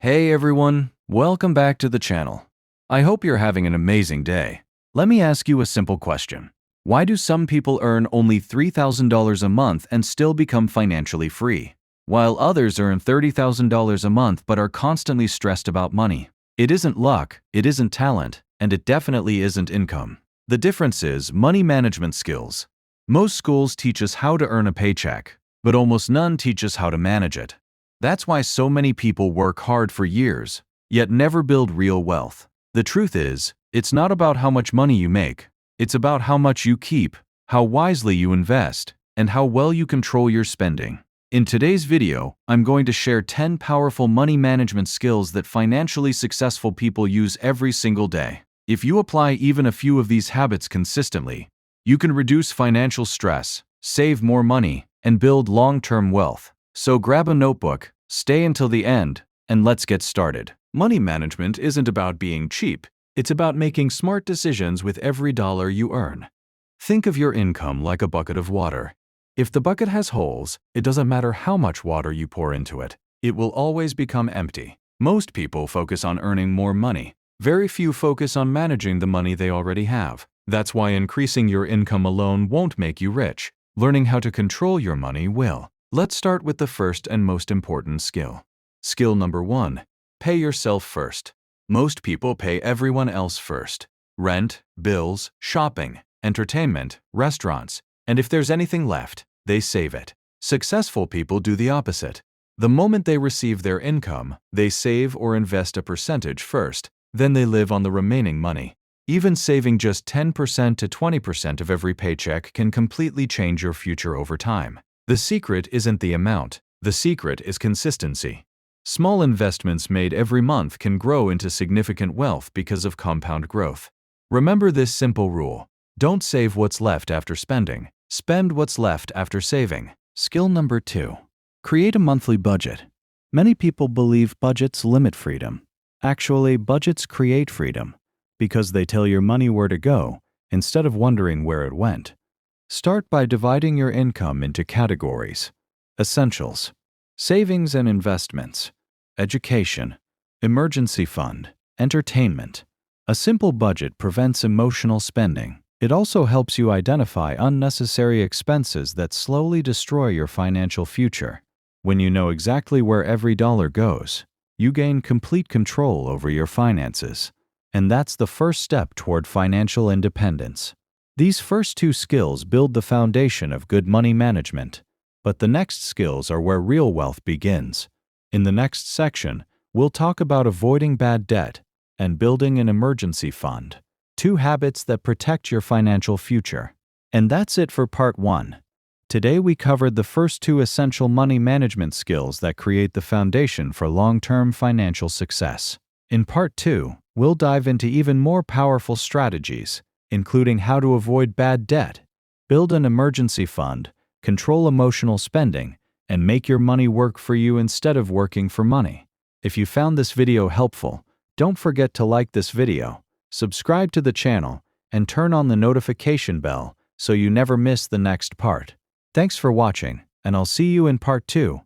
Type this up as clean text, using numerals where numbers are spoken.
Hey everyone, welcome back to the channel. I hope you're having an amazing day. Let me ask you a simple question. Why do some people earn only $3,000 a month and still become financially free, while others earn $30,000 a month but are constantly stressed about money? It isn't luck, it isn't talent, and it definitely isn't income. The difference is money management skills. Most schools teach us how to earn a paycheck, but almost none teach us how to manage it. That's why so many people work hard for years, yet never build real wealth. The truth is, it's not about how much money you make. It's about how much you keep, how wisely you invest, and how well you control your spending. In today's video, I'm going to share 10 powerful money management skills that financially successful people use every single day. If you apply even a few of these habits consistently, you can reduce financial stress, save more money, and build long-term wealth. So grab a notebook, stay until the end, and let's get started. Money management isn't about being cheap. It's about making smart decisions with every dollar you earn. Think of your income like a bucket of water. If the bucket has holes, it doesn't matter how much water you pour into it. It will always become empty. Most people focus on earning more money. Very few focus on managing the money they already have. That's why increasing your income alone won't make you rich. Learning how to control your money will. Let's start with the first and most important skill. Skill number 1. Pay yourself first. Most people pay everyone else first. Rent, bills, shopping, entertainment, restaurants, and if there's anything left, they save it. Successful people do the opposite. The moment they receive their income, they save or invest a percentage first, then they live on the remaining money. Even saving just 10% to 20% of every paycheck can completely change your future over time. The secret isn't the amount. The secret is consistency. Small investments made every month can grow into significant wealth because of compound growth. Remember this simple rule. Don't save what's left after spending. Spend what's left after saving. Skill number 2. Create a monthly budget. Many people believe budgets limit freedom. Actually, budgets create freedom because they tell your money where to go instead of wondering where it went. Start by dividing your income into categories: essentials, savings and investments, education, emergency fund, entertainment. A simple budget prevents emotional spending. It also helps you identify unnecessary expenses that slowly destroy your financial future. When you know exactly where every dollar goes, you gain complete control over your finances. And that's the first step toward financial independence. These first 2 skills build the foundation of good money management, but the next skills are where real wealth begins. In the next section, we'll talk about avoiding bad debt and building an emergency fund, 2 habits that protect your financial future. And that's it for part 1. Today we covered the first 2 essential money management skills that create the foundation for long-term financial success. In part 2, we'll dive into even more powerful strategies, including how to avoid bad debt, build an emergency fund, control emotional spending, and make your money work for you instead of working for money. If you found this video helpful, don't forget to like this video, subscribe to the channel, and turn on the notification bell so you never miss the next part. Thanks for watching, and I'll see you in part 2.